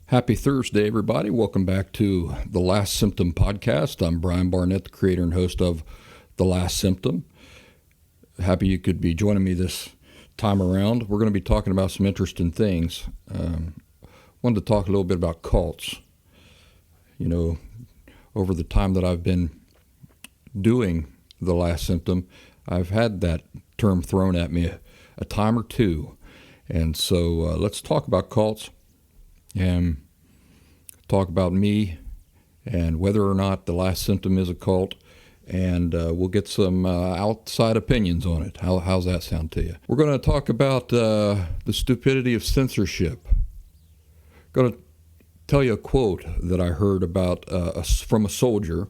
Happy Thursday, everybody. Welcome back to the Last Symptom podcast. I'm Brian Barnett, the creator and host of The Last Symptom. Happy you could be joining me this time around. We're going to be talking about some interesting things. Wanted to talk a little bit about cults. You know, over the time that I've been doing The Last Symptom, I've had that term thrown at me a time or two. And so let's talk about cults and talk about me and whether or not The Last Symptom is a cult, and we'll get some outside opinions on it. How's that sound to you? We're going to talk about the stupidity of censorship. Going to tell you a quote that I heard about from a soldier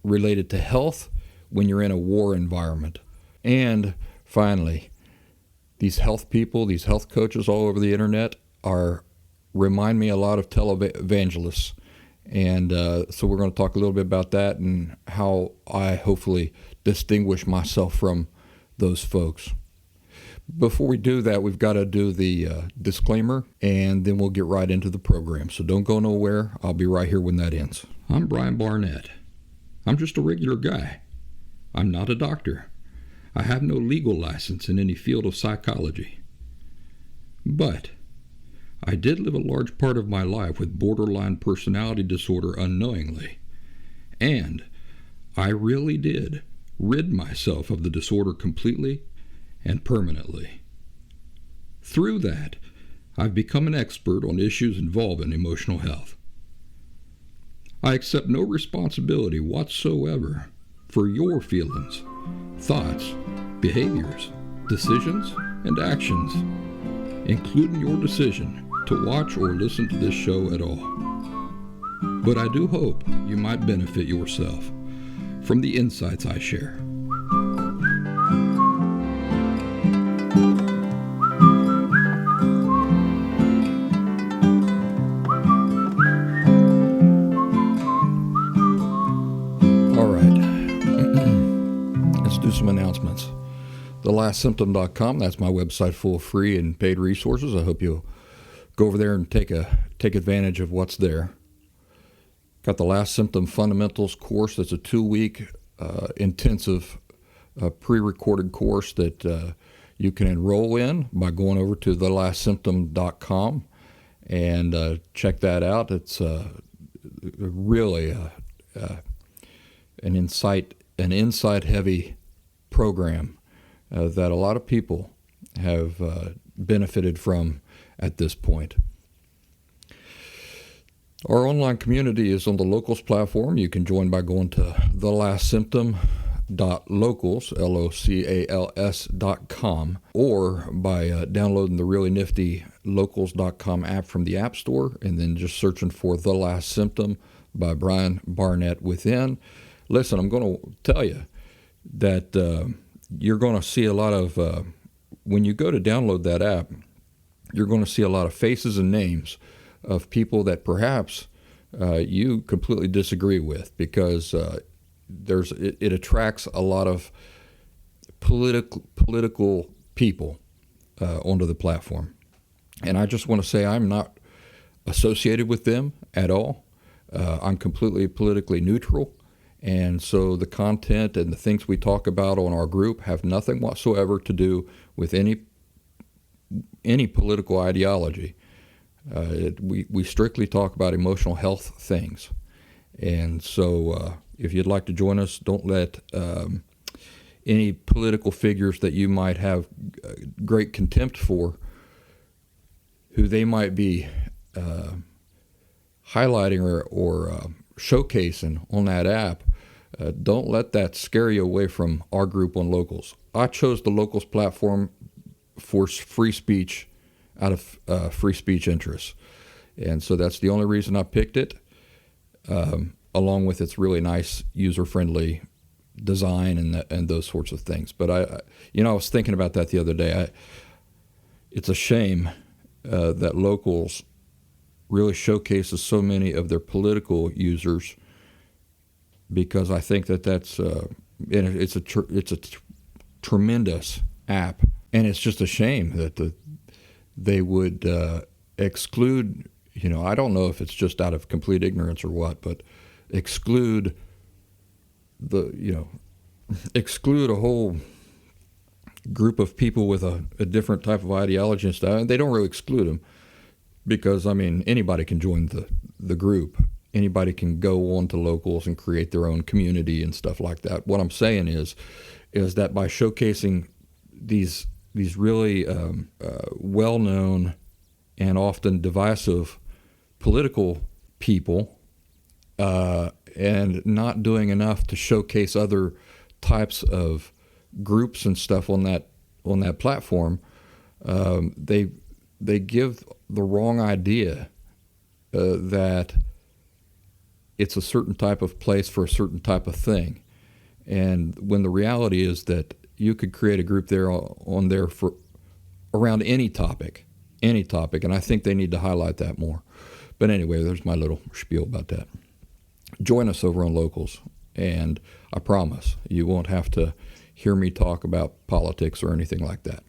related to health when you're in a war environment. And finally, these health people, these health coaches all over the internet remind me a lot of televangelists. And so we're going to talk a little bit about that and how I hopefully distinguish myself from those folks. Before we do that, we've got to do the disclaimer, and then we'll get right into the program. So don't go nowhere. I'll be right here when that ends. I'm Brian Barnett. I'm just a regular guy. I'm not a doctor. I have no legal license in any field of psychology. But I did live a large part of my life with borderline personality disorder unknowingly, and I really did rid myself of the disorder completely and permanently. Through that, I've become an expert on issues involving emotional health. I accept no responsibility whatsoever for your feelings, thoughts, behaviors, decisions, and actions, including your decision to watch or listen to this show at all. But I do hope you might benefit yourself from the insights I share. All right, let's do some announcements. TheLastSymptom.com, that's my website full of free and paid resources. I hope you'll go over there and take advantage of what's there. Got the Last Symptom Fundamentals course. That's a 2-week intensive pre-recorded course that you can enroll in by going over to thelastsymptom.com and check that out. It's really an insight-heavy program that a lot of people have benefited from at this point. Our online community is on the Locals platform. You can join by going to thelastsymptom.locals, LOCALS.com, or by downloading the really nifty locals.com app from the App Store and then just searching for The Last Symptom by Brian Barnett within. Listen, I'm going to tell you that you're going to see a lot of, when you go to download that app, you're going to see a lot of faces and names of people that perhaps you completely disagree with, because it attracts a lot of political people onto the platform. And I just want to say I'm not associated with them at all. I'm completely politically neutral. And so the content and the things we talk about on our group have nothing whatsoever to do with any political ideology. We strictly talk about emotional health things. And so if you'd like to join us, don't let any political figures that you might have great contempt for, who they might be highlighting or showcasing on that app, don't let that scare you away from our group on Locals. I chose the Locals platform for free speech out of free speech interests. And so that's the only reason I picked it, along with its really nice user-friendly design and those sorts of things. But I was thinking about that the other day. It's a shame that Locals really showcases so many of their political users, because I think that's it's a tremendous app, and it's just a shame that they would exclude I don't know if it's just out of complete ignorance or what, but exclude exclude a whole group of people with a different type of ideology and stuff. And they don't really exclude them because, anybody can join the group. Anybody can go on to locals and create their own community and stuff like that. What I'm saying is that by showcasing these really well-known and often divisive political people and not doing enough to showcase other types of groups and stuff on that platform, they give the wrong idea that it's a certain type of place for a certain type of thing. And when the reality is that you could create a group there on there for around any topic, and I think they need to highlight that more. But anyway, there's my little spiel about that. Join us over on Locals, and I promise you won't have to hear me talk about politics or anything like that.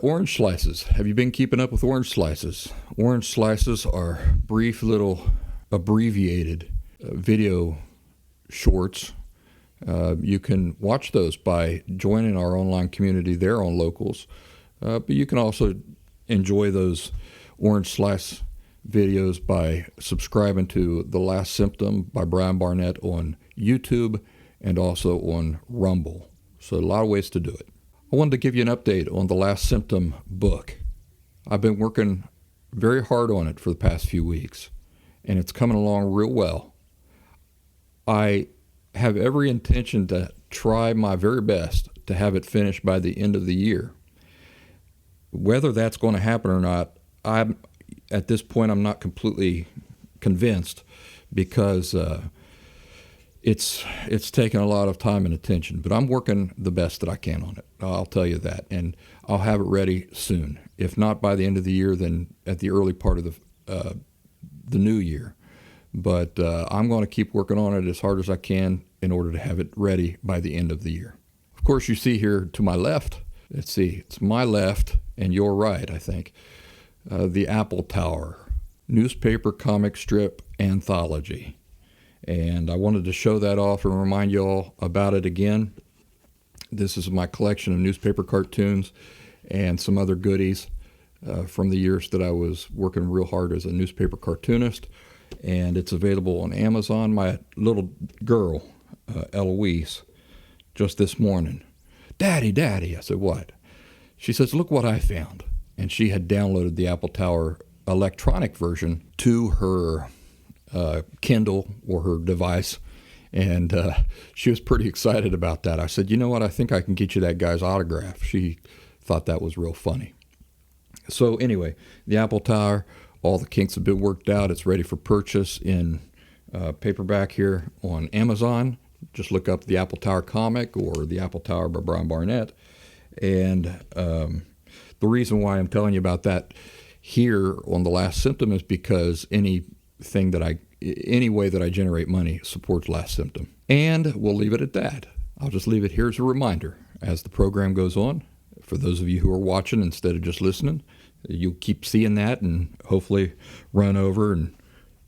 Orange slices. Have you been keeping up with orange slices? Orange slices are brief little abbreviated video shorts. You can watch those by joining our online community there on Locals, but you can also enjoy those orange slice videos by subscribing to The Last Symptom by Brian Barnett on YouTube and also on Rumble. So a lot of ways to do it. I wanted to give you an update on the Last Symptom book. I've been working very hard on it for the past few weeks, and it's coming along real well. I have every intention to try my very best to have it finished by the end of the year. Whether that's going to happen or not, at this point I'm not completely convinced because it's taken a lot of time and attention. But I'm working the best that I can on it. I'll tell you that, and I'll have it ready soon. If not by the end of the year, then at the early part of the new year. But I'm going to keep working on it as hard as I can in order to have it ready by the end of the year. Of course, you see here to my left, let's see, it's my left and your right, I think, the Apple Tower newspaper comic strip anthology. And I wanted to show that off and remind you all about it again. This is my collection of newspaper cartoons and some other goodies from the years that I was working real hard as a newspaper cartoonist. And it's available on Amazon. My little girl, Eloise, just this morning, Daddy, I said, what? She says, look what I found. And she had downloaded the Apple Tower electronic version to her Kindle or her device, and she was pretty excited about that. I said, you know what, I think I can get you that guy's autograph. She thought that was real funny. So anyway, the Apple Tower, all the kinks have been worked out. It's ready for purchase in paperback here on Amazon. Just look up the Apple Tower comic or the Apple Tower by Brian Barnett. And the reason why I'm telling you about that here on The Last Symptom is because any way that I generate money supports Last Symptom. And we'll leave it at that. I'll just leave it here as a reminder as the program goes on. For those of you who are watching instead of just listening, you'll keep seeing that and hopefully run over and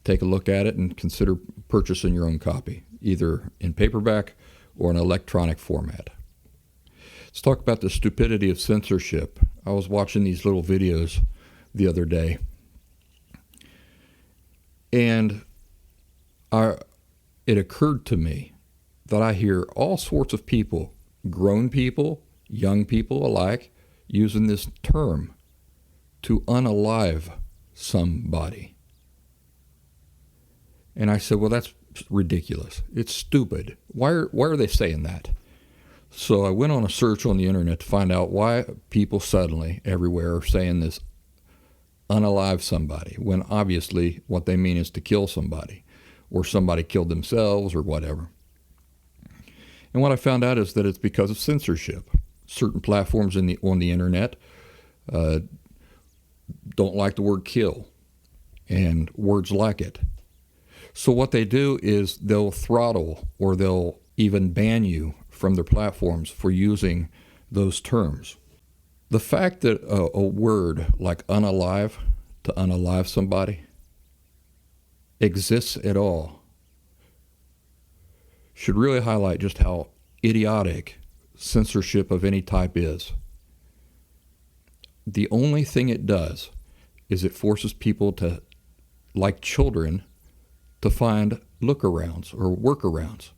take a look at it and consider purchasing your own copy, either in paperback or in electronic format. Let's talk about the stupidity of censorship. I was watching these little videos the other day, and it occurred to me that I hear all sorts of people, grown people, young people alike, using this term to unalive somebody. And I said, well, that's ridiculous. It's stupid. Why are they saying that? So I went on a search on the internet to find out why people suddenly everywhere are saying this, unalive somebody, when obviously what they mean is to kill somebody, or somebody killed themselves or whatever. And what I found out is that it's because of censorship. Certain platforms on the internet don't like the word kill and words like it. So what they do is they'll throttle or they'll even ban you from their platforms for using those terms. The fact that a word like unalive, to unalive somebody, exists at all should really highlight just how idiotic censorship of any type is. The only thing it does is it forces people to, like children, to find lookarounds or workarounds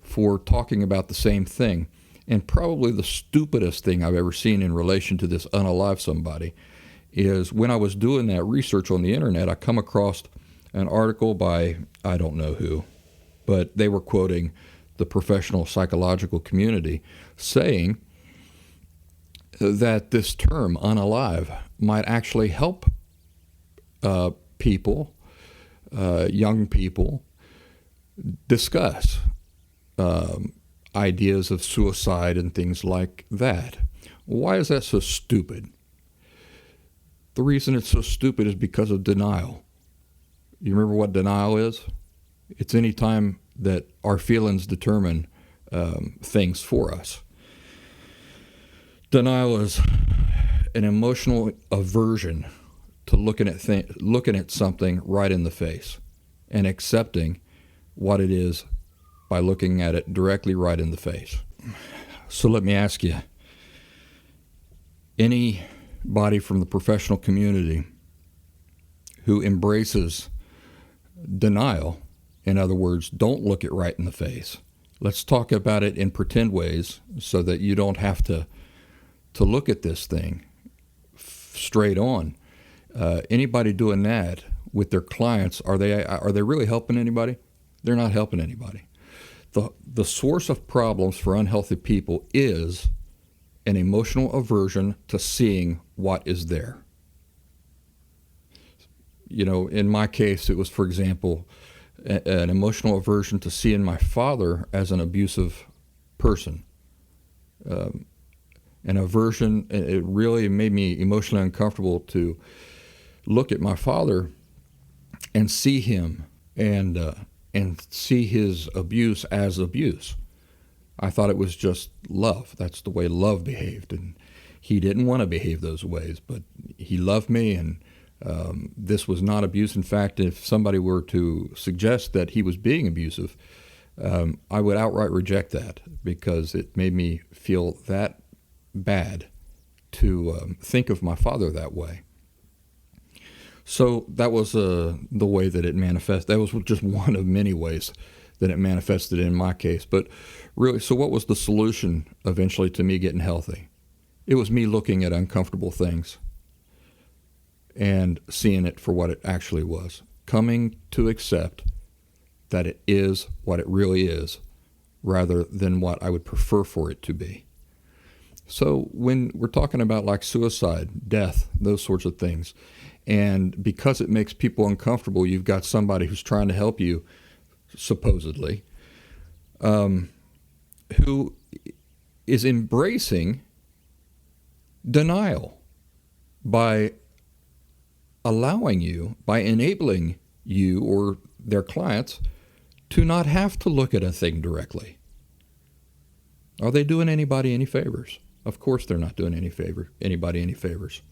for talking about the same thing. And probably the stupidest thing I've ever seen in relation to this unalive somebody is when I was doing that research on the internet, I come across an article by, I don't know who, but they were quoting the professional psychological community saying that this term unalive might actually help people, young people, discuss ideas of suicide and things like that. Why is that so stupid? The reason it's so stupid is because of denial. You remember what denial is? It's any time that our feelings determine things for us. Denial is an emotional aversion to looking at something right in the face and accepting what it is by looking at it directly right in the face. So let me ask you, anybody from the professional community who embraces denial, in other words, don't look it right in the face. Let's talk about it in pretend ways so that you don't have to look at this thing straight on. Anybody doing that with their clients, are they really helping anybody? They're not helping anybody. The source of problems for unhealthy people is an emotional aversion to seeing what is there. You know, in my case, it was, for example, an emotional aversion to seeing my father as an abusive person. An aversion, it really made me emotionally uncomfortable to look at my father and see him and see his abuse as abuse. I thought it was just love. That's the way love behaved, and he didn't want to behave those ways, but he loved me, and this was not abuse. In fact, if somebody were to suggest that he was being abusive, I would outright reject that because it made me feel that bad to think of my father that way. So that was the way that it manifested. That was just one of many ways that it manifested in my case. But really, so what was the solution eventually to me getting healthy? It was me looking at uncomfortable things and seeing it for what it actually was. Coming to accept that it is what it really is rather than what I would prefer for it to be. So when we're talking about like suicide, death, those sorts of things, and because it makes people uncomfortable, you've got somebody who's trying to help you, supposedly, who is embracing denial by allowing you, by enabling you or their clients to not have to look at a thing directly. Are they doing anybody any favors? Of course they're not doing anybody any favors.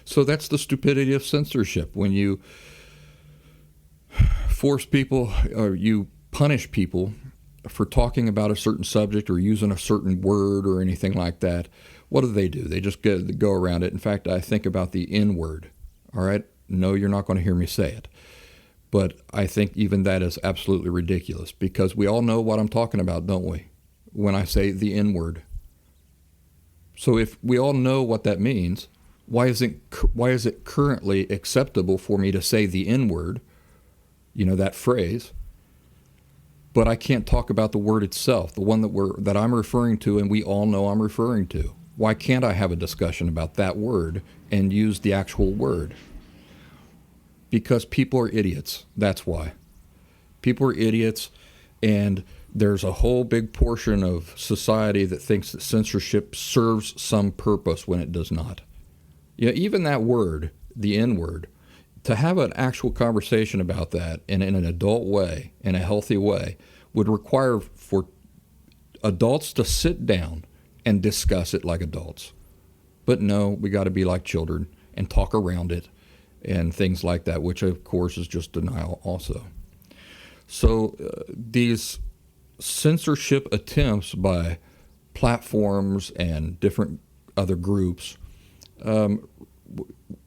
So that's the stupidity of censorship. When you force people or you punish people for talking about a certain subject or using a certain word or anything like that, what do? They just go around it. In fact, I think about the N word. All right? No, you're not going to hear me say it. But I think even that is absolutely ridiculous because we all know what I'm talking about, don't we? When I say the N word. So if we all know what that means, why is it currently acceptable for me to say the N word, that phrase, but I can't talk about the word itself, the one that I'm referring to and we all know I'm referring to? Why can't I have a discussion about that word and use the actual word? Because people are idiots. That's why. People are idiots, and there's a whole big portion of society that thinks that censorship serves some purpose when it does not. Even that word, the N word, to have an actual conversation about that in an adult way, in a healthy way, would require for adults to sit down and discuss it like adults. But no, we got to be like children and talk around it and things like that, which of course is just denial also. So these censorship attempts by platforms and different other groups,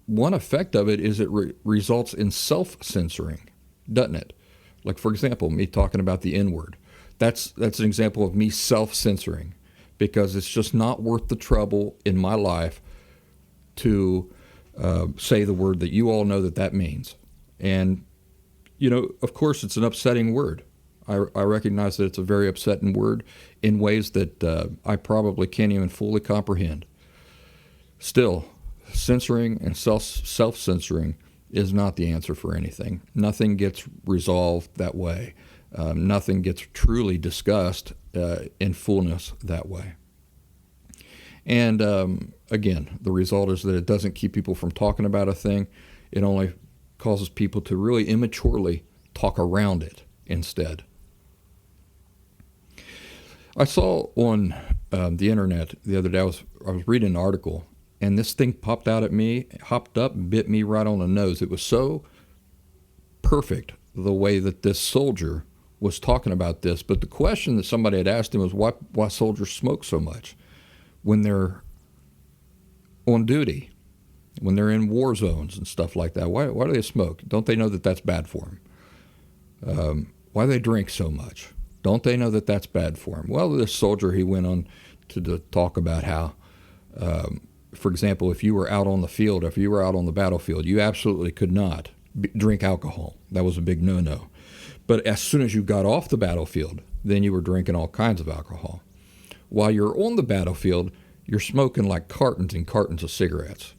one effect of it is it results in self-censoring, doesn't it? Like, for example, me talking about the N-word. That's an example of me self-censoring, because it's just not worth the trouble in my life to say the word that you all know that means. And, of course, it's an upsetting word. I recognize that it's a very upsetting word in ways that I probably can't even fully comprehend. Still, censoring and self-censoring is not the answer for anything. Nothing gets resolved that way. Nothing gets truly discussed in fullness that way. And again, the result is that it doesn't keep people from talking about a thing. It only causes people to really immaturely talk around it instead. I saw on the internet the other day, I was reading an article, and this thing popped out at me, hopped up and bit me right on the nose. It was so perfect the way that this soldier was talking about this. But the question that somebody had asked him was why soldiers smoke so much when they're on duty, when they're in war zones and stuff like that. Why do they smoke? Don't they know that that's bad for them? Why do they drink so much? Don't they know that that's bad for them? Well, this soldier, he went on to talk about how, for example, if you were out on the field, if you were out on the battlefield, you absolutely could not drink alcohol. That was a big no-no. But as soon as you got off the battlefield, then you were drinking all kinds of alcohol. While you're on the battlefield, you're smoking like cartons and cartons of cigarettes.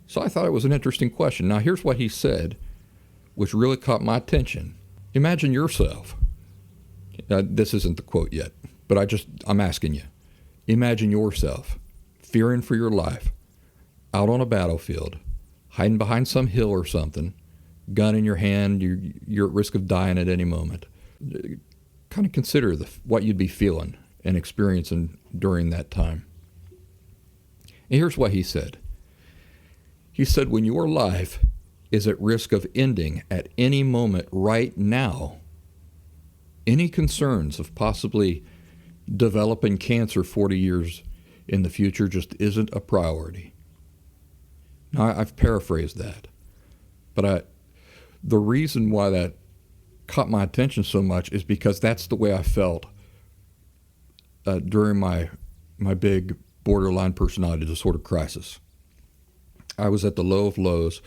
So I thought it was an interesting question. Now, here's what he said, which really caught my attention. Imagine yourself. This isn't the quote yet, but I'm asking you. Imagine yourself fearing for your life, out on a battlefield, hiding behind some hill or something, gun in your hand, you're at risk of dying at any moment. Kind of consider what you'd be feeling and experiencing during that time. And here's what he said. He said, when your life is at risk of ending at any moment right now, any concerns of possibly developing cancer 40 years in the future just isn't a priority. Now, I've paraphrased that, but the reason why that caught my attention so much is because that's the way I felt during my big borderline personality disorder crisis. I was at the low of lows,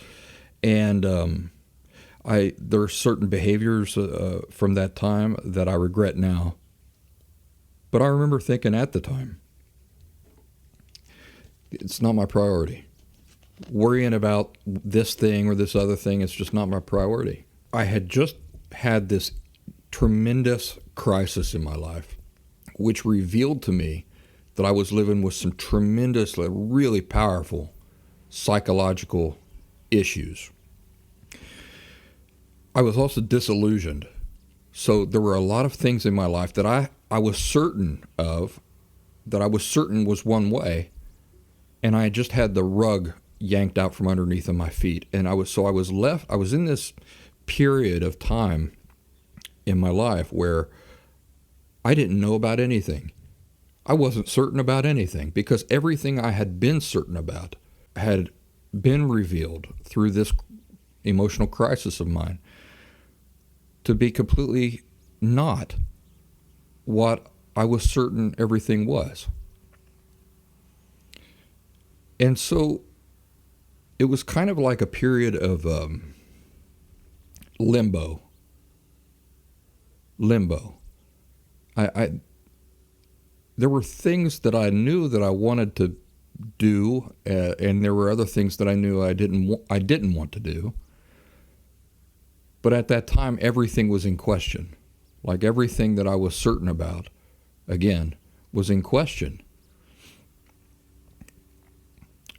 and there are certain behaviors from that time that I regret now. But I remember thinking at the time, it's not my priority. Worrying about this thing or this other thing, it's just not my priority. I had just had this tremendous crisis in my life, which revealed to me that I was living with some tremendously, really powerful psychological issues. I was also disillusioned. So there were a lot of things in my life that I was certain of, that I was certain was one way, and I just had the rug yanked out from underneath of my feet. And I was in this period of time in my life where I didn't know about anything. I wasn't certain about anything, because everything I had been certain about had been revealed through this emotional crisis of mine to be completely not what I was certain everything was. And so it was kind of like a period of limbo. There were things that I knew that I wanted to do, and there were other things that I knew I didn't want to do. But at that time, everything was in question. Like everything that I was certain about, again, was in question.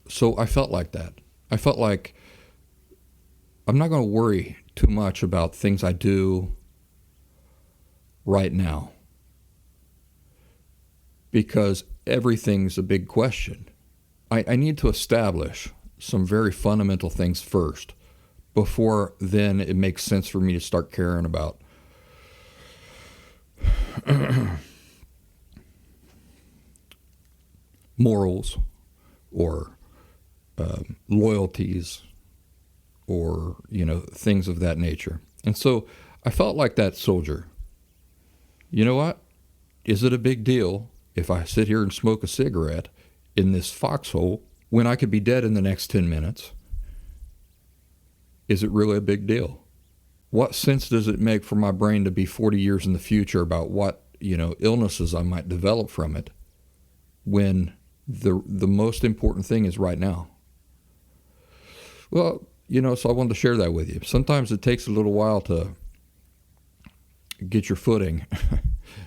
So I felt like that. I felt like I'm not going to worry too much about things I do right now, because everything's a big question. I need to establish some very fundamental things first, before then it makes sense for me to start caring about morals or loyalties or, things of that nature. And so I felt like that soldier. You know what? Is it a big deal if I sit here and smoke a cigarette in this foxhole when I could be dead in the next 10 minutes? Is it really a big deal? What sense does it make for my brain to be 40 years in the future about what, illnesses I might develop from it, when the most important thing is right now? Well, so I wanted to share that with you. Sometimes it takes a little while to get your footing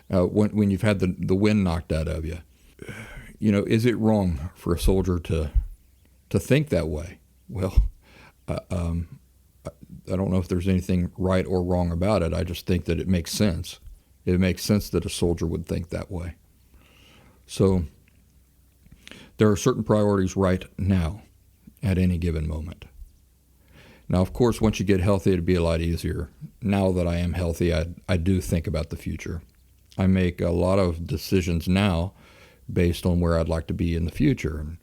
when you've had the wind knocked out of you. Is it wrong for a soldier to think that way? Well, I don't know if there's anything right or wrong about it. I just think that it makes sense. It makes sense that a soldier would think that way. So there are certain priorities right now at any given moment. Now, of course, once you get healthy, it'd be a lot easier. Now that I am healthy, I do think about the future. I make a lot of decisions now based on where I'd like to be in the future and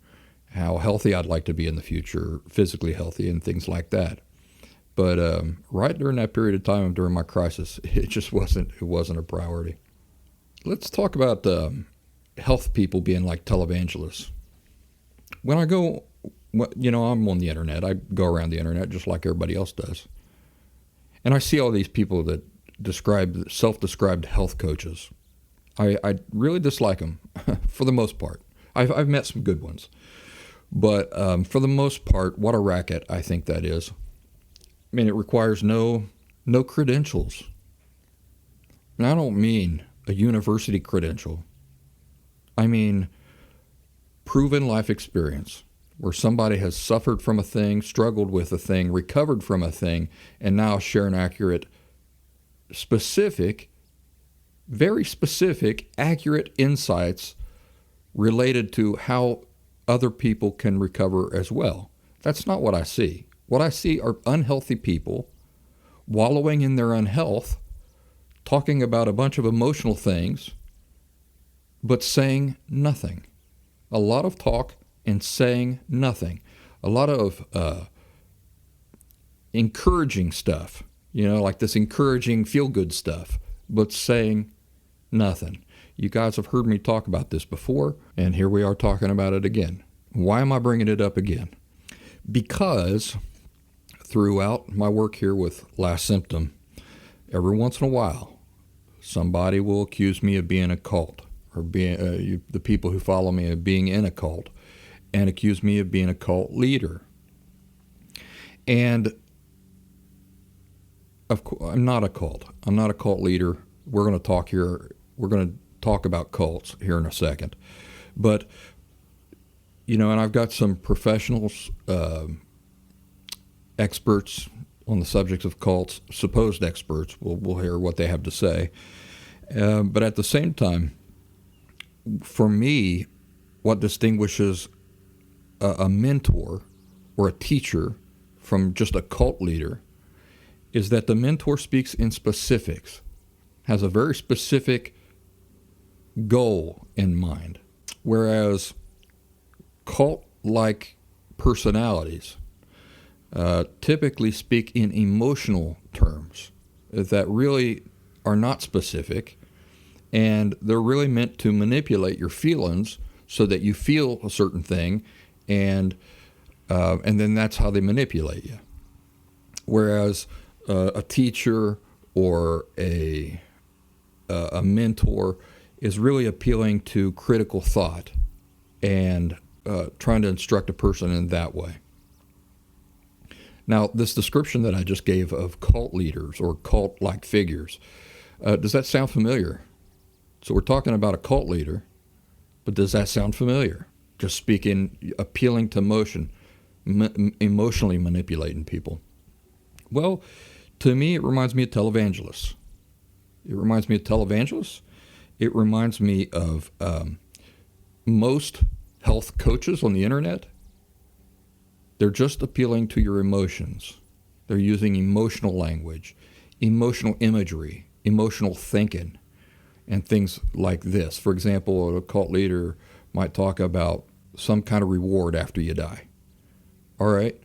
how healthy I'd like to be in the future, physically healthy and things like that. But right during that period of time, during my crisis, it just wasn't a priority. Let's talk about health people being like televangelists. When I go, I'm on the internet. I go around the internet just like everybody else does. And I see all these people that describe self-described health coaches. I really dislike them for the most part. I've met some good ones. But for the most part, what a racket I think that is. I mean, it requires no credentials. And I don't mean a university credential. I mean proven life experience where somebody has suffered from a thing, struggled with a thing, recovered from a thing, and now share an accurate, specific, very specific, accurate insights related to how other people can recover as well. That's not what I see. What I see are unhealthy people wallowing in their unhealth, talking about a bunch of emotional things, but saying nothing. A lot of talk and saying nothing. A lot of encouraging stuff, like this encouraging feel-good stuff, but saying nothing. You guys have heard me talk about this before, and here we are talking about it again. Why am I bringing it up again? Because throughout my work here with Last Symptom, every once in a while, somebody will accuse me of being a cult, or being the people who follow me of being in a cult, and accuse me of being a cult leader. And of course, I'm not a cult. I'm not a cult leader. We're going to talk here. We're going to talk about cults here in a second. But, and I've got some professionals, experts on the subjects of cults, supposed experts. We'll hear what they have to say. But at the same time, for me, what distinguishes a mentor or a teacher from just a cult leader is that the mentor speaks in specifics, has a very specific goal in mind, whereas cult-like personalities typically speak in emotional terms that really are not specific, and they're really meant to manipulate your feelings so that you feel a certain thing, and then that's how they manipulate you. Whereas a teacher or a mentor is really appealing to critical thought and trying to instruct a person in that way. Now, this description that I just gave of cult leaders or cult-like figures, does that sound familiar? So we're talking about a cult leader, but does that sound familiar? Just speaking, appealing to emotion, emotionally manipulating people. Well, to me, it reminds me of televangelists. It reminds me of televangelists. It reminds me of most health coaches on the internet. They're just appealing to your emotions. They're using emotional language, emotional imagery, emotional thinking, and things like this. For example, a cult leader might talk about some kind of reward after you die. All right.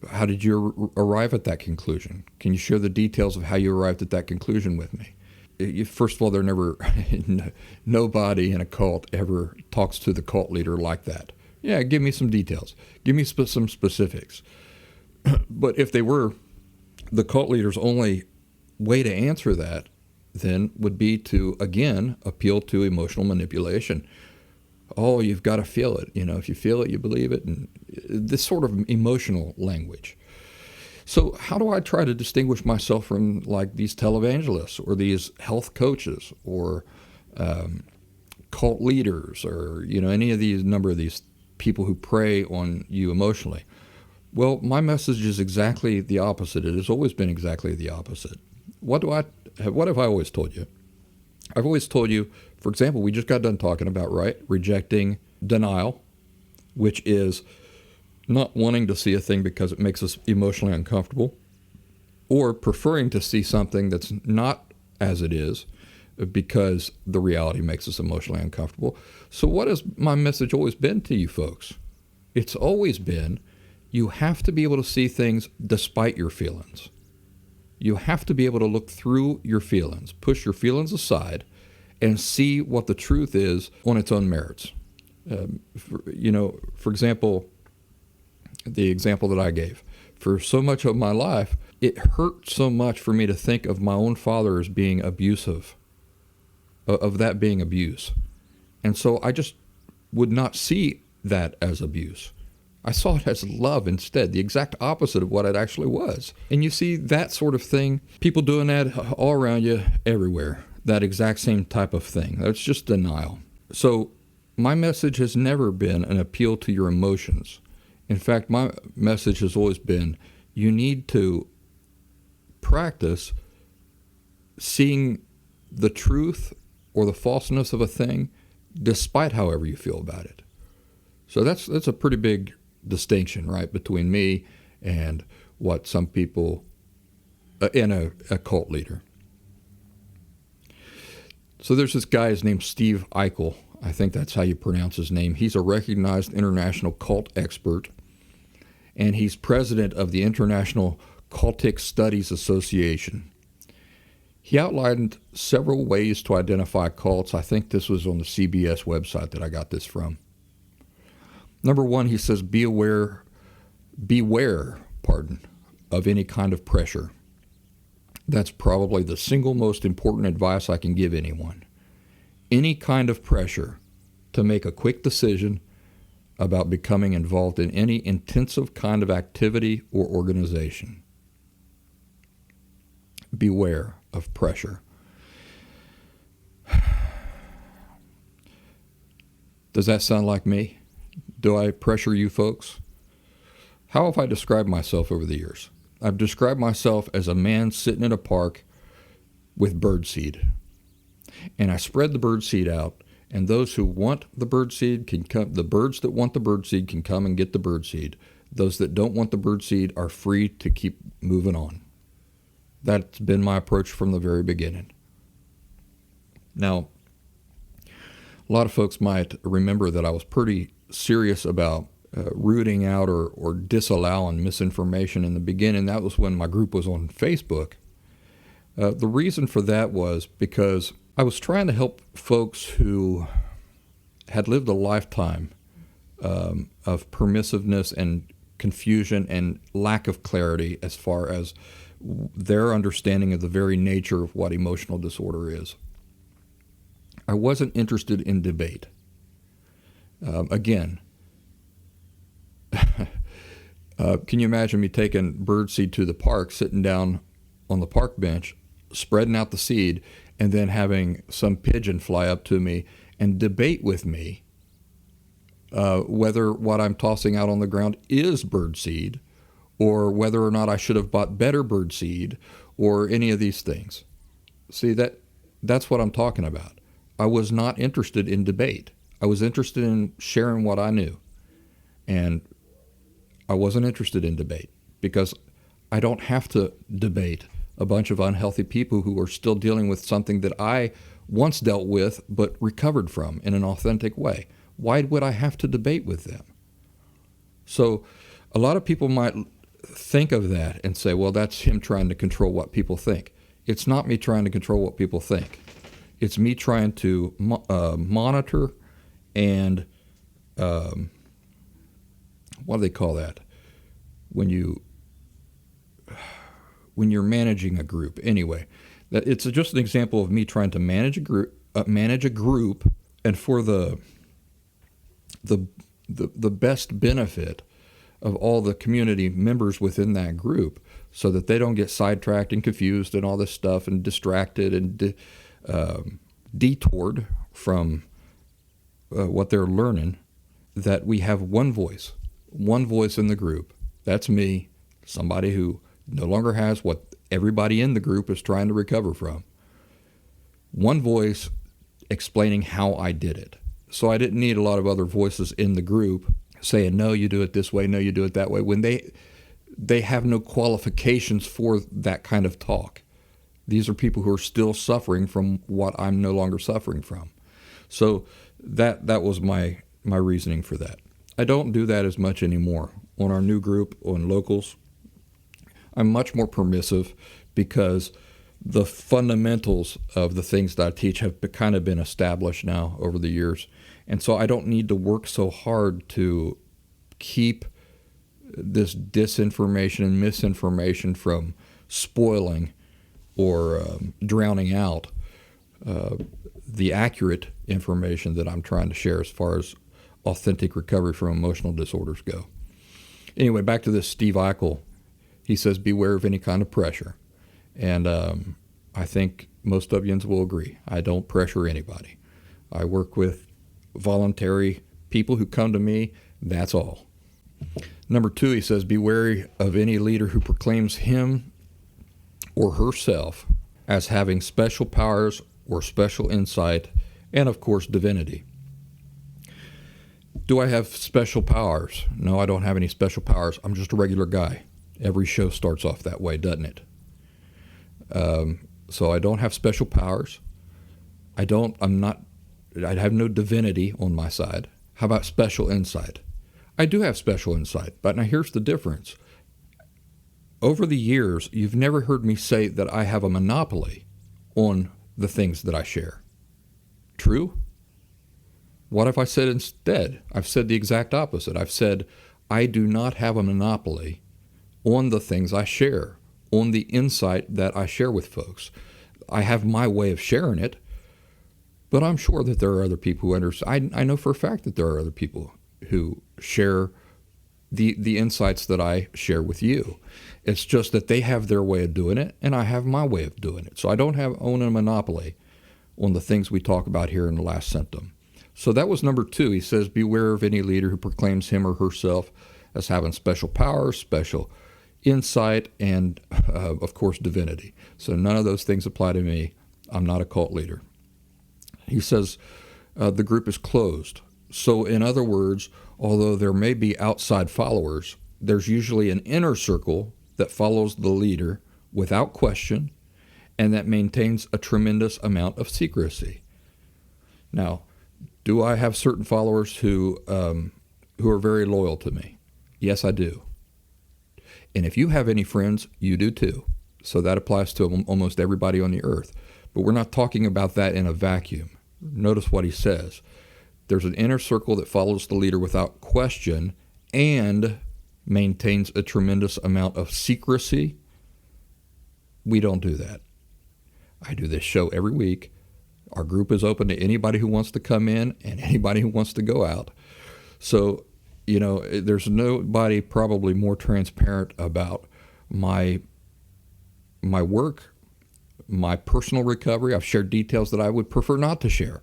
How did you arrive at that conclusion? Can you share the details of how you arrived at that conclusion with me? First of all, they're never, nobody in a cult ever talks to the cult leader like that. Yeah, give me some details. Give me some specifics. But if they were, the cult leader's only way to answer that then would be to, again, appeal to emotional manipulation. Oh, you've got to feel it. If you feel it, you believe it. And this sort of emotional language. So how do I try to distinguish myself from like these televangelists or these health coaches or cult leaders or, any of these number of these people who prey on you emotionally? Well, my message is exactly the opposite. It has always been exactly the opposite. What have I always told you? I've always told you, for example, we just got done talking about, rejecting denial, which is not wanting to see a thing because it makes us emotionally uncomfortable, or preferring to see something that's not as it is because the reality makes us emotionally uncomfortable. So what has my message always been to you folks? It's always been, you have to be able to see things despite your feelings. You have to be able to look through your feelings, push your feelings aside, and see what the truth is on its own merits. For example, the example that I gave, for so much of my life, it hurt so much for me to think of my own father as being abusive, of that being abuse. And so I just would not see that as abuse. I saw it as love instead, the exact opposite of what it actually was. And you see that sort of thing, people doing that all around you, everywhere, that exact same type of thing. That's just denial. So my message has never been an appeal to your emotions. In fact, my message has always been, you need to practice seeing the truth or the falseness of a thing despite however you feel about it. So that's a pretty big distinction, between me and what some people and a cult leader. So there's this guy, his name's Steve Eichel. I think that's how you pronounce his name. He's a recognized international cult expert, and he's president of the International Cultic Studies Association. He outlined several ways to identify cults. I think this was on the CBS website that I got this from. Number one, he says, beware, of any kind of pressure. That's probably the single most important advice I can give anyone. Any kind of pressure to make a quick decision about becoming involved in any intensive kind of activity or organization. Beware of pressure. Does that sound like me? Do I pressure you folks? How have I described myself over the years? I've described myself as a man sitting in a park with birdseed. And I spread the birdseed out, and those who want the birdseed can come, the birds that want the birdseed can come and get the birdseed. Those that don't want the birdseed are free to keep moving on. That's been my approach from the very beginning. Now, a lot of folks might remember that I was pretty serious about rooting out or disallowing misinformation in the beginning. That was when my group was on Facebook. The reason for that was because I was trying to help folks who had lived a lifetime of permissiveness and confusion and lack of clarity as far as their understanding of the very nature of what emotional disorder is. I wasn't interested in debate. Again, can you imagine me taking birdseed to the park, sitting down on the park bench, spreading out the seed, and then having some pigeon fly up to me and debate with me whether what I'm tossing out on the ground is birdseed, or whether or not I should have bought better birdseed, or any of these things? See, that's what I'm talking about. I was not interested in debate. I was interested in sharing what I knew. And I wasn't interested in debate because I don't have to debate a bunch of unhealthy people who are still dealing with something that I once dealt with but recovered from in an authentic way. Why would I have to debate with them? So a lot of people might think of that and say, well, that's him trying to control what people think. It's not me trying to control what people think. It's me trying to monitor and what do they call that? When you're managing a group. Anyway, it's just an example of me trying to manage a group, and for the best benefit of all the community members within that group, so that they don't get sidetracked and confused and all this stuff and distracted and detoured from what they're learning, that we have one voice in the group. That's me, somebody who no longer has what everybody in the group is trying to recover from. One voice explaining how I did it. So I didn't need a lot of other voices in the group saying, no, you do it this way, no, you do it that way, when they have no qualifications for that kind of talk. These are people who are still suffering from what I'm no longer suffering from. So that was my reasoning for that. I don't do that as much anymore. On our new group, on locals, I'm much more permissive because the fundamentals of the things that I teach have kind of been established now over the years. And so I don't need to work so hard to keep this disinformation and misinformation from spoiling or drowning out the accurate information that I'm trying to share as far as authentic recovery from emotional disorders go. Anyway, back to this Steve Eichel. He says, beware of any kind of pressure. And I think most of you will agree. I don't pressure anybody. I work with voluntary people who come to me. That's all. Number 2, he says, be wary of any leader who proclaims him or herself as having special powers or special insight, and of course, divinity. Do I have special powers? No, I don't have any special powers. I'm just a regular guy. Every show starts off that way, doesn't it? So I don't have special powers. I have no divinity on my side. How about special insight? I do have special insight, but now here's the difference. Over the years, you've never heard me say that I have a monopoly on the things that I share. True? What have I said instead? I've said the exact opposite. I've said I do not have a monopoly on the things I share, on the insight that I share with folks. I have my way of sharing it, but I'm sure that there are other people who understand. I know for a fact that there are other people who share the insights that I share with you. It's just that they have their way of doing it, and I have my way of doing it. So I don't own a monopoly on the things we talk about here in the Last Symptom. So that was number 2. He says, beware of any leader who proclaims him or herself as having special powers, special insight, and of course, divinity. So none of those things apply to me. I'm not a cult leader. He says the group is closed. So in other words, although there may be outside followers, there's usually an inner circle that follows the leader without question and that maintains a tremendous amount of secrecy. Now, do I have certain followers who are very loyal to me? Yes, I do. And if you have any friends, you do too. So that applies to almost everybody on the earth. But we're not talking about that in a vacuum. Notice what he says. There's an inner circle that follows the leader without question and maintains a tremendous amount of secrecy. We don't do that. I do this show every week. Our group is open to anybody who wants to come in and anybody who wants to go out. So, there's nobody probably more transparent about my work, my personal recovery. I've shared details that I would prefer not to share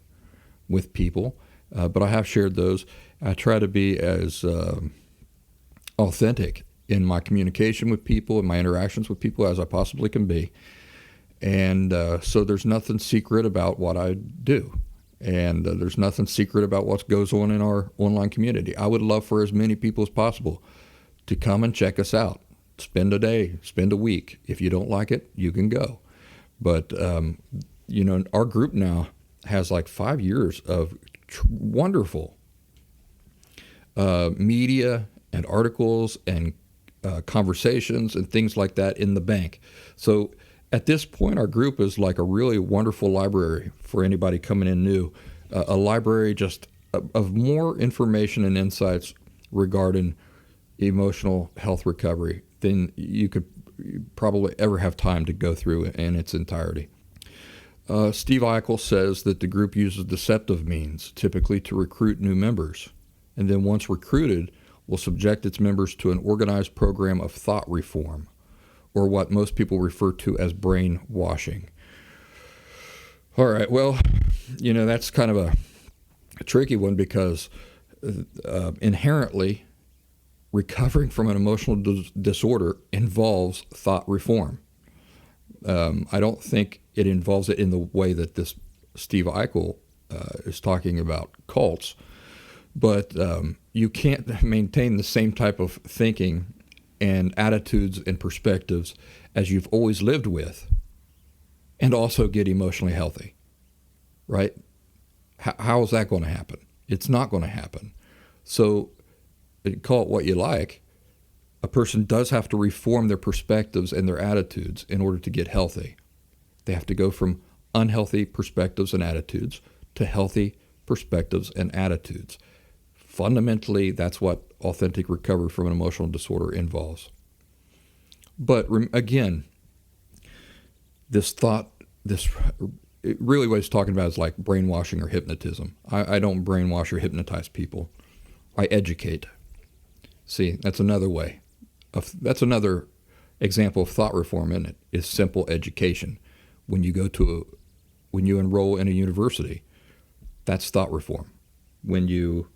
with people, but I have shared those. I try to be as authentic in my communication with people and my interactions with people as I possibly can be. And so there's nothing secret about what I do. And there's nothing secret about what goes on in our online community. I would love for as many people as possible to come and check us out. Spend a day, spend a week. If you don't like it, you can go. But, our group now has like 5 years of wonderful media and articles and conversations and things like that in the bank. So at this point, our group is like a really wonderful library for anybody coming in new. A library just of more information and insights regarding emotional health recovery than you could probably ever have time to go through in its entirety. Steve Eichel says that the group uses deceptive means, typically to recruit new members, and then once recruited, will subject its members to an organized program of thought reform, or what most people refer to as brainwashing. All right, well, that's kind of a tricky one because inherently, recovering from an emotional disorder involves thought reform. I don't think it involves it in the way that this Steve Eichel is talking about cults, but you can't maintain the same type of thinking and attitudes and perspectives as you've always lived with and also get emotionally healthy, right? How is that going to happen? It's not going to happen. So call it what you like. A person does have to reform their perspectives and their attitudes in order to get healthy. They have to go from unhealthy perspectives and attitudes to healthy perspectives and attitudes. Fundamentally, that's what authentic recovery from an emotional disorder involves. But again, really what he's talking about is like brainwashing or hypnotism. I don't brainwash or hypnotize people. I educate. See, that's another way. That's another example of thought reform, isn't it? Is simple education. When you enroll in a university, that's thought reform. When you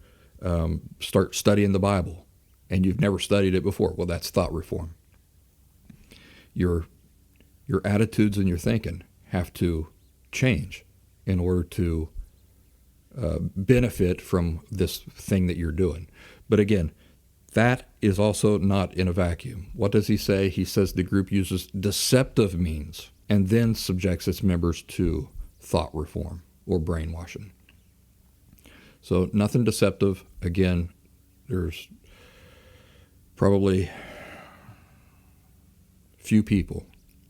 start studying the Bible and you've never studied it before, well, that's thought reform. Your attitudes and your thinking have to change in order to benefit from this thing that you're doing. But again, that is also not in a vacuum. What does he say? He says the group uses deceptive means and then subjects its members to thought reform or brainwashing. So nothing deceptive. Again, there's probably few people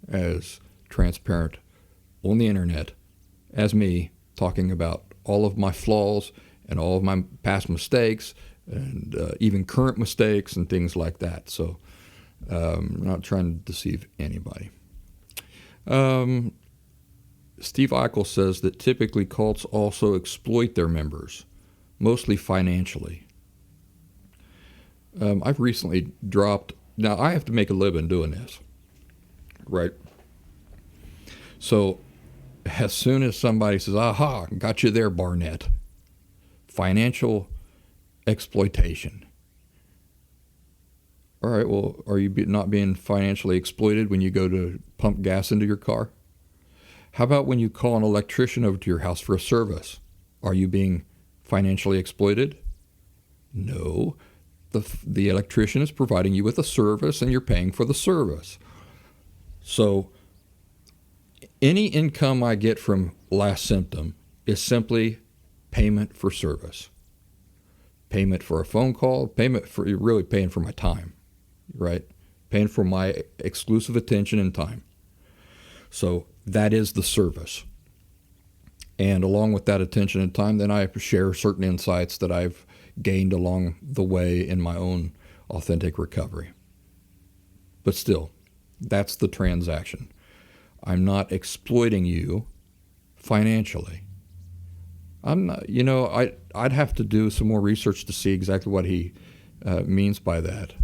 as transparent on the internet as me, talking about all of my flaws and all of my past mistakes and even current mistakes and things like that. So I'm not trying to deceive anybody. Steve Eichel says that typically cults also exploit their members, mostly financially. I've recently now I have to make a living doing this, right? So as soon as somebody says, aha, got you there, Barnett, financial exploitation. All right, well, are you not being financially exploited when you go to pump gas into your car? How about when you call an electrician over to your house for a service? Are you being financially exploited? No. The electrician is providing you with a service and you're paying for the service. So any income I get from Last Symptom is simply payment for service. Payment for a phone call, you're really paying for my time, right? Paying for my exclusive attention and time. So that is the service. And along with that attention and time, then I share certain insights that I've gained along the way in my own authentic recovery. But still, that's the transaction. I'm not exploiting you financially. I'm not, I'd have to do some more research to see exactly what he means by that.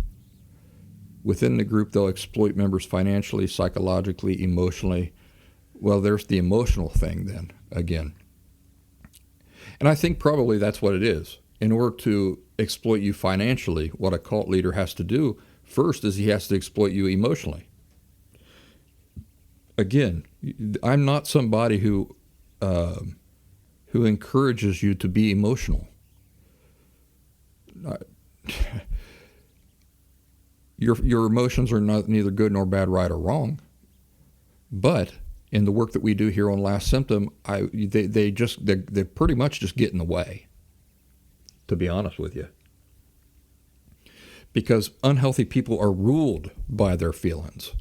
Within the group, they'll exploit members financially, psychologically, emotionally. Well, there's the emotional thing then, again. And I think probably that's what it is. In order to exploit you financially, what a cult leader has to do first is he has to exploit you emotionally. Again, I'm not somebody who encourages you to be emotional. Your emotions are neither good nor bad, right or wrong. But in the work that we do here on Last Symptom, they pretty much just get in the way, to be honest with you. Because unhealthy people are ruled by their feelings.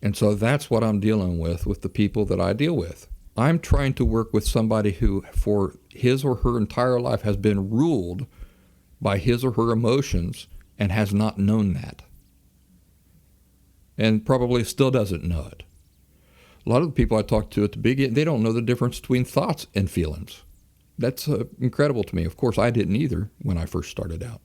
And so that's what I'm dealing with the people that I deal with. I'm trying to work with somebody who, for his or her entire life, has been ruled by his or her emotions and has not known that. And probably still doesn't know it. A lot of the people I talk to at the beginning, they don't know the difference between thoughts and feelings. That's incredible to me. Of course, I didn't either when I first started out.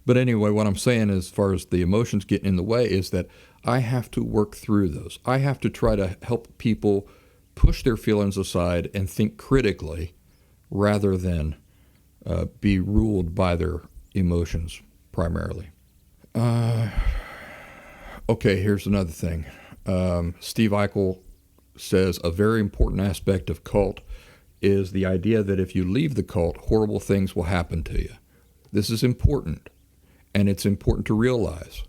But anyway, what I'm saying as far as the emotions getting in the way is that I have to work through those. I have to try to help people push their feelings aside and think critically rather than be ruled by their emotions primarily. Okay, here's another thing. Steve Eichel says a very important aspect of cult is the idea that if you leave the cult, horrible things will happen to you. This is important, and it's important to realize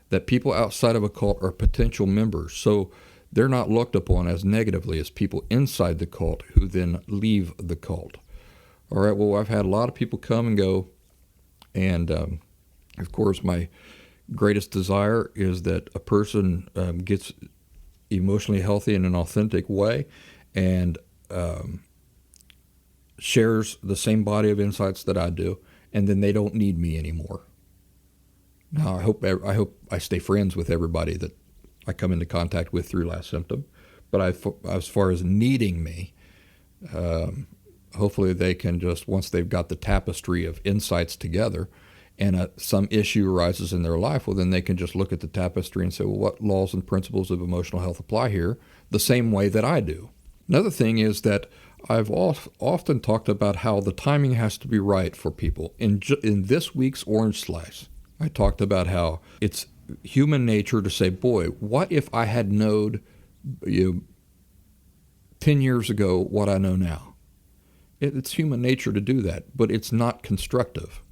that people outside of a cult are potential members, so they're not looked upon as negatively as people inside the cult who then leave the cult. All right, well, I've had a lot of people come and go, and of course, my greatest desire is that a person gets emotionally healthy in an authentic way and shares the same body of insights that I do, and then they don't need me anymore. Now, I hope I stay friends with everybody that I come into contact with through Last Symptom, but as far as needing me, hopefully they can just, once they've got the tapestry of insights together, and some issue arises in their life, well, then they can just look at the tapestry and say, well, what laws and principles of emotional health apply here the same way that I do? Another thing is that I've often talked about how the timing has to be right for people. In this week's Orange Slice, I talked about how it's human nature to say, boy, what if I had known 10 years ago what I know now? It's human nature to do that, but it's not constructive.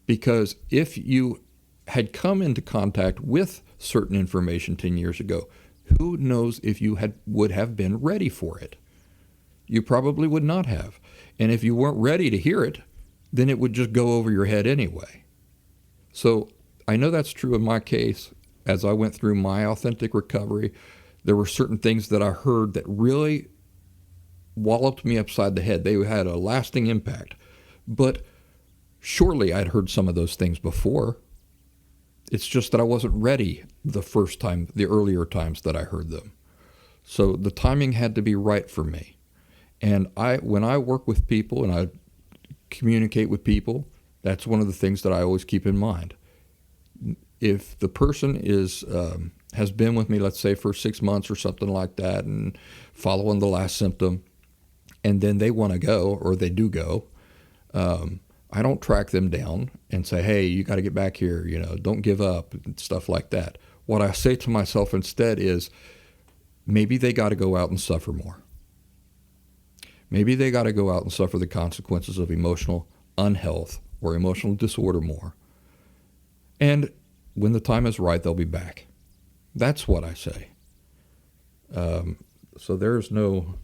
Because if you had come into contact with certain information 10 years ago, who knows if you would have been ready for it? You probably would not have. And if you weren't ready to hear it, then it would just go over your head anyway. So I know that's true in my case. As I went through my authentic recovery, there were certain things that I heard that really walloped me upside the head. They had a lasting impact. But surely I'd heard some of those things before. It's just that I wasn't ready the first time, the earlier times that I heard them. So the timing had to be right for me. And when I work with people and I communicate with people, that's one of the things that I always keep in mind. If the person has been with me, let's say for 6 months or something like that, and following the Last Symptom, and then they want to go, or they do go, I don't track them down and say, hey, you got to get back here, don't give up, and stuff like that. What I say to myself instead is, maybe they got to go out and suffer more. Maybe they got to go out and suffer the consequences of emotional unhealth or emotional disorder more. And when the time is right, they'll be back. That's what I say. So there's no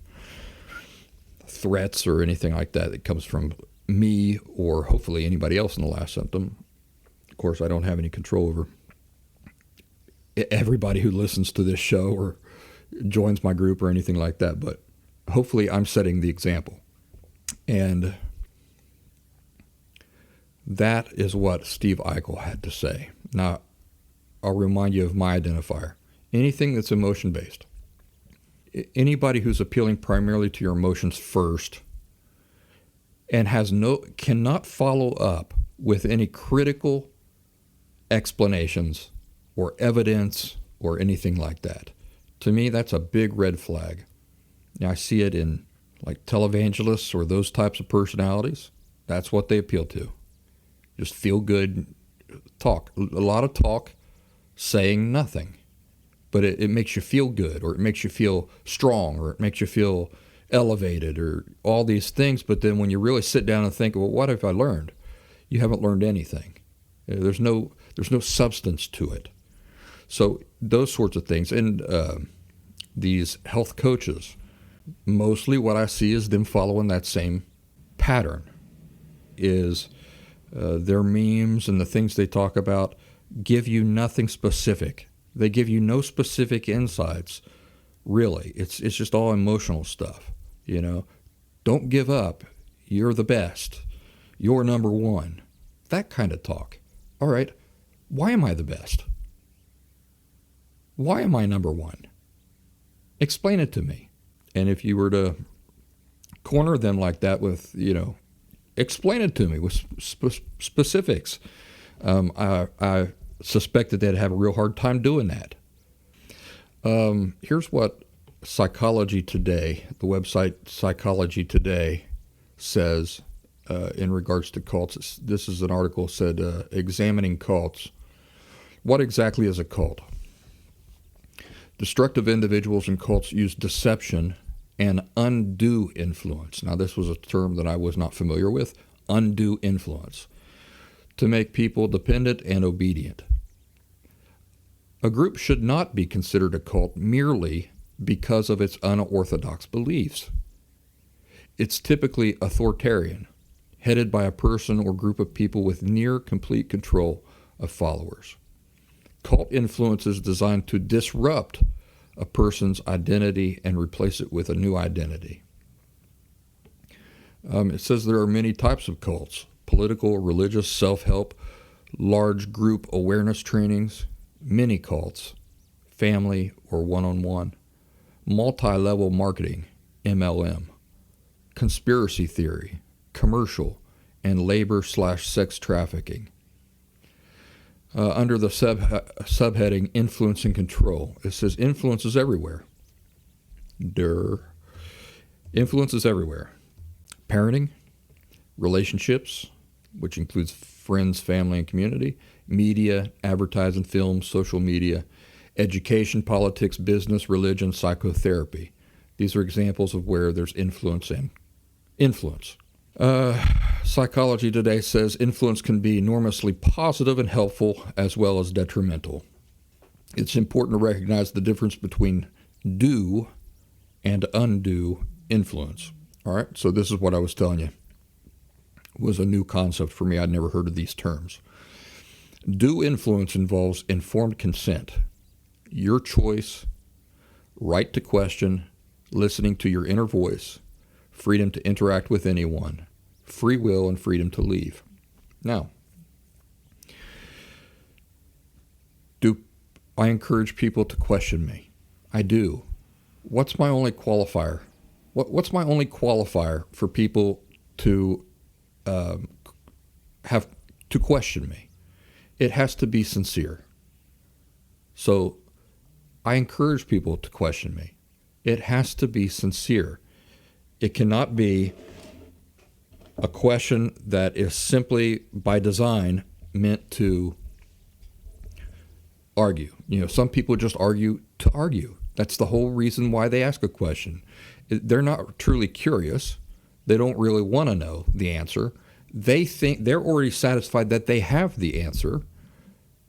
threats or anything like that comes from me or hopefully anybody else in the Last Symptom. Of course, I don't have any control over everybody who listens to this show or joins my group or anything like that, but hopefully I'm setting the example. And that is what Steve Eichel had to say. Now, I'll remind you of my identifier. Anything that's emotion-based. Anybody who's appealing primarily to your emotions first and cannot follow up with any critical explanations or evidence or anything like that. To me, that's a big red flag. Now, I see it in like televangelists or those types of personalities. That's what they appeal to. Just feel good talk. A lot of talk saying nothing. But it makes you feel good, or it makes you feel strong, or it makes you feel elevated, or all these things. But then when you really sit down and think, well, what have I learned? You haven't learned anything. There's no substance to it. So those sorts of things. And these health coaches, mostly what I see is them following that same pattern. Is their memes and the things they talk about give you nothing specific. They give you no specific insights, really. It's just all emotional stuff, Don't give up. You're the best. You're number one. That kind of talk. All right, why am I the best? Why am I number one? Explain it to me. And if you were to corner them like that with, explain it to me with specifics, I suspect that they'd have a real hard time doing that. Here's what Psychology Today, the website Psychology Today, says in regards to cults. This is an article said, examining cults. What exactly is a cult? Destructive individuals and cults use deception and undue influence. Now, this was a term that I was not familiar with, undue influence, to make people dependent and obedient. A group should not be considered a cult merely because of its unorthodox beliefs. It's typically authoritarian, headed by a person or group of people with near complete control of followers. Cult influence is designed to disrupt a person's identity and replace it with a new identity. It says there are many types of cults: political, religious, self-help, large group awareness trainings, mini cults, family or one-on-one, multi-level marketing, MLM, conspiracy theory, commercial, and labor/sex trafficking. Under the subheading influence and control, it says influence is everywhere. Influence is everywhere. Parenting, relationships, which includes friends, family, and community, media, advertising, film, social media, education, politics, business, religion, psychotherapy. These are examples of where there's influence and influence. Psychology Today says influence can be enormously positive and helpful as well as detrimental. It's important to recognize the difference between due and undue influence. All right, so this is what I was telling you. It was a new concept for me. I'd never heard of these terms. Due influence involves informed consent, your choice, right to question, listening to your inner voice, freedom to interact with anyone, free will, and freedom to leave. Now, do I encourage people to question me? I do. What's my only qualifier? What's my only qualifier for people to have to question me? It has to be sincere. So I encourage people to question me. It has to be sincere. It cannot be a question that is simply by design meant to argue. Some people just argue to argue. That's the whole reason why they ask a question. They're not truly curious. They don't really want to know the answer. They think they're already satisfied that they have the answer.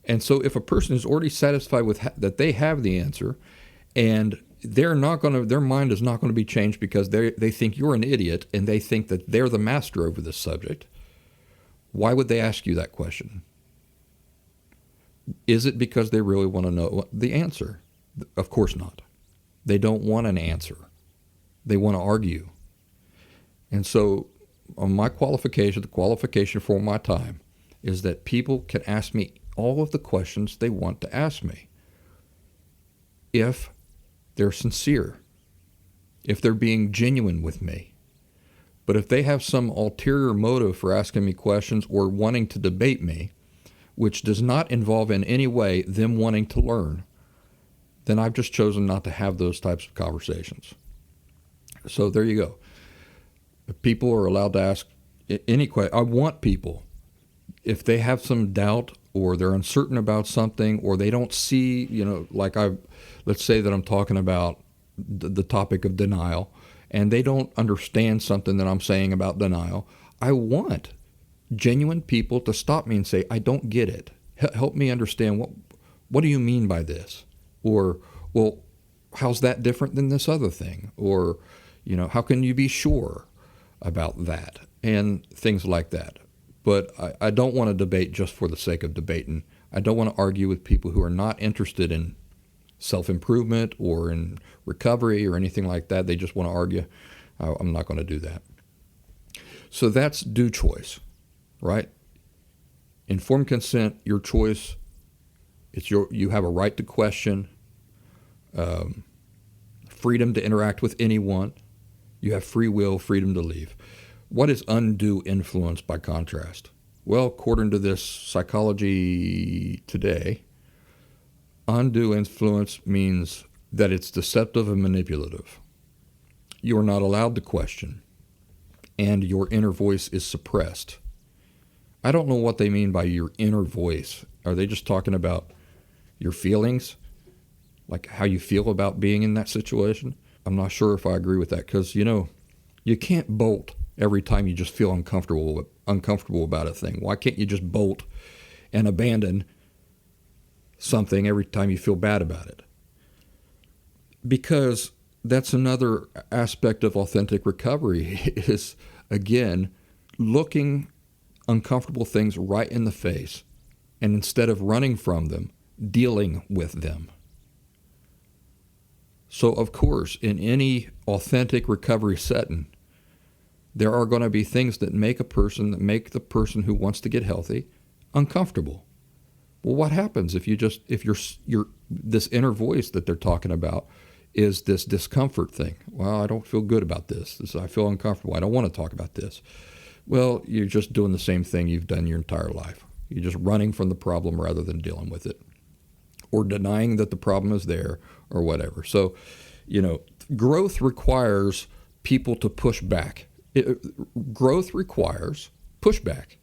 And so if a person is already satisfied with that they have the answer, and their mind is not going to be changed because they think you're an idiot and they think that they're the master over this subject, why would they ask you that question? Is it because they really want to know the answer? Of course not. They don't want an answer. They want to argue. And so my qualification, the qualification for my time, is that people can ask me all of the questions they want to ask me if they're sincere, if they're being genuine with me. But if they have some ulterior motive for asking me questions or wanting to debate me, which does not involve in any way them wanting to learn, then I've just chosen not to have those types of conversations. So there you go. People are allowed to ask any question. I want people, if they have some doubt or they're uncertain about something or they don't see, let's say that I'm talking about the topic of denial and they don't understand something that I'm saying about denial, I want genuine people to stop me and say, I don't get it. Help me understand, what do you mean by this? Or, well, how's that different than this other thing? Or, how can you be sure about that? And things like that. But I don't want to debate just for the sake of debating. I don't want to argue with people who are not interested in self-improvement or in recovery or anything like that. They just want to argue. I'm not going to do that. So that's due choice, right? Informed consent, your choice. You have a right to question, freedom to interact with anyone. You have free will, freedom to leave. What is undue influence by contrast? Well, according to this Psychology Today, undue influence means that it's deceptive and manipulative. You are not allowed to question, and your inner voice is suppressed. I don't know what they mean by your inner voice. Are they just talking about your feelings? Like how you feel about being in that situation? I'm not sure if I agree with that because, you can't bolt every time you just feel uncomfortable about a thing. Why can't you just bolt and abandon something every time you feel bad about it? Because that's another aspect of authentic recovery is, again, looking uncomfortable things right in the face and instead of running from them, dealing with them. So, of course, in any authentic recovery setting, there are going to be things that make the person who wants to get healthy uncomfortable. Well, what happens if you're this inner voice that they're talking about is this discomfort thing? Well, I don't feel good about this. I feel uncomfortable. I don't want to talk about this. Well, you're just doing the same thing you've done your entire life. You're just running from the problem rather than dealing with it, or denying that the problem is there, or whatever. So, growth requires people to push back. Growth requires pushback.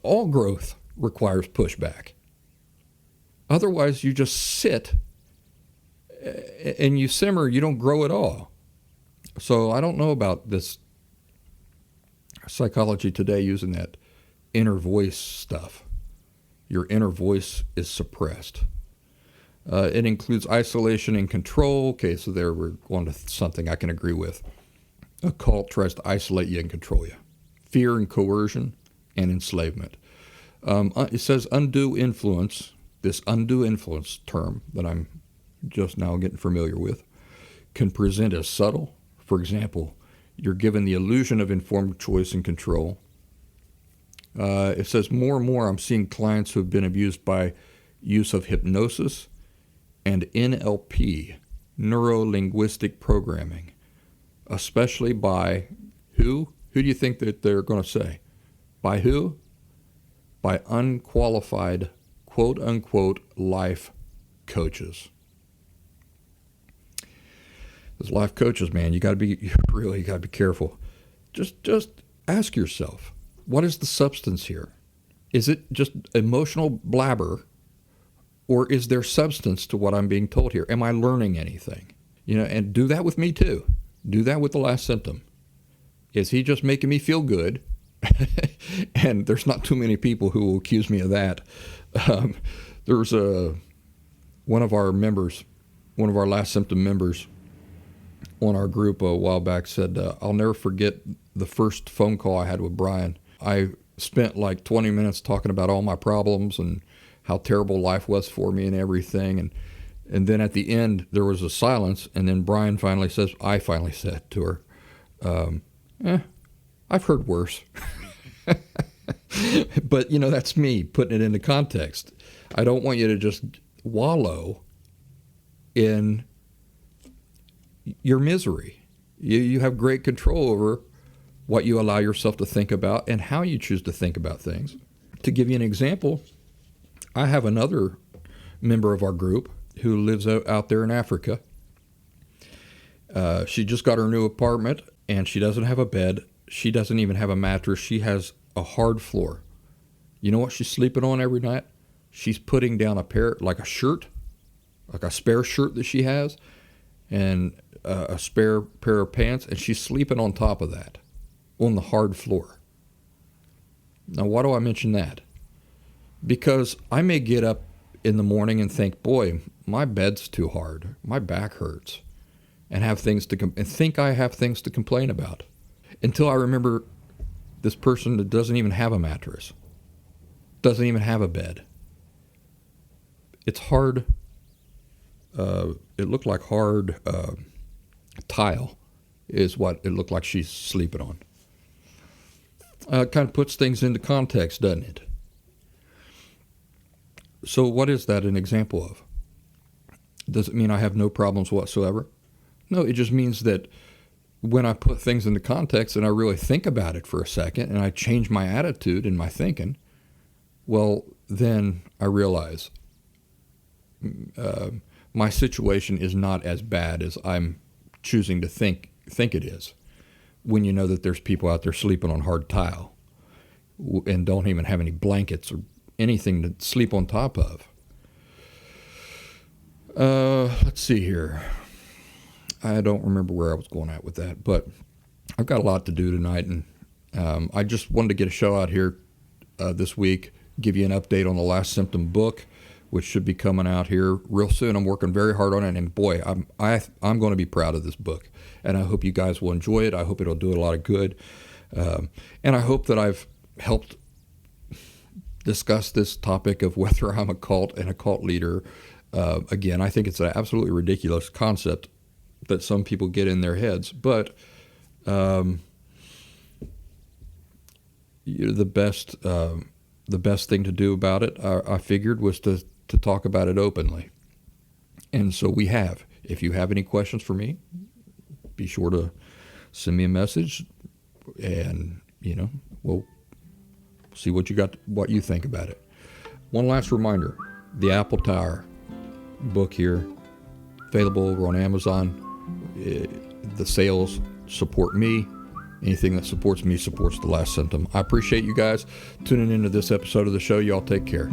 All growth requires pushback. Otherwise, you just sit and you simmer. You don't grow at all. So I don't know about this Psychology Today using that inner voice stuff. Your inner voice is suppressed. It includes isolation and control. Okay, so there we're going to something I can agree with. A cult tries to isolate you and control you. Fear and coercion and enslavement. It says undue influence, this undue influence term that I'm just now getting familiar with, can present as subtle. For example, you're given the illusion of informed choice and control. It says more and more I'm seeing clients who have been abused by use of hypnosis and NLP, neuro-linguistic programming, especially by who? Who do you think that they're going to say? By who? By unqualified, quote-unquote, life coaches. Those life coaches, man, you got to be careful. Just ask yourself, what is the substance here? Is it just emotional blabber, or is there substance to what I'm being told here? Am I learning anything? And do that with me too. Do that with the Last Symptom. Is he just making me feel good? And there's not too many people who will accuse me of that. There's one of our Last Symptom members on our group a while back said, I'll never forget the first phone call I had with Brian. I spent like 20 minutes talking about all my problems and how terrible life was for me and everything. And then at the end, there was a silence. And then Brian finally said to her, I've heard worse. But, that's me putting it into context. I don't want you to just wallow in your misery. You have great control over what you allow yourself to think about and how you choose to think about things. To give you an example, I have another member of our group who lives out there in Africa. She just got her new apartment, and she doesn't have a bed. She doesn't even have a mattress. She has a hard floor. You know what she's sleeping on every night? She's putting down a shirt, like a spare shirt that she has, and a spare pair of pants, and she's sleeping on top of that, on the hard floor. Now, why do I mention that? Because I may get up in the morning and think, boy, my bed's too hard, my back hurts, and think I have things to complain about, until I remember this person that doesn't even have a mattress, doesn't even have a bed. It's hard. It looked like hard tile is what it looked like she's sleeping on. Kind of puts things into context, doesn't it? So what is that an example of? Does it mean I have no problems whatsoever? No, it just means that when I put things into context and I really think about it for a second and I change my attitude and my thinking, well, then I realize my situation is not as bad as I'm choosing to think it is, when you know that there's people out there sleeping on hard tile and don't even have any blankets or anything to sleep on top of. Let's see here. I don't remember where I was going at with that, but I've got a lot to do tonight, and I just wanted to get a show out here this week, give you an update on the Last Symptom book, which should be coming out here real soon. I'm working very hard on it, and boy, I'm going to be proud of this book, and I hope you guys will enjoy it. I hope it'll do a lot of good, and I hope that I've helped discuss this topic of whether I'm a cult and a cult leader. Again, I think it's an absolutely ridiculous concept that some people get in their heads, but the best thing to do about it, I figured, was to talk about it openly. And so we have. If you have any questions for me, be sure to send me a message, and we'll see what you think about it. One last reminder: the Apple Tower book here, available over on Amazon. The sales support me. Anything that supports me supports the Last Symptom. I appreciate you guys tuning into this episode of the show. Y'all take care.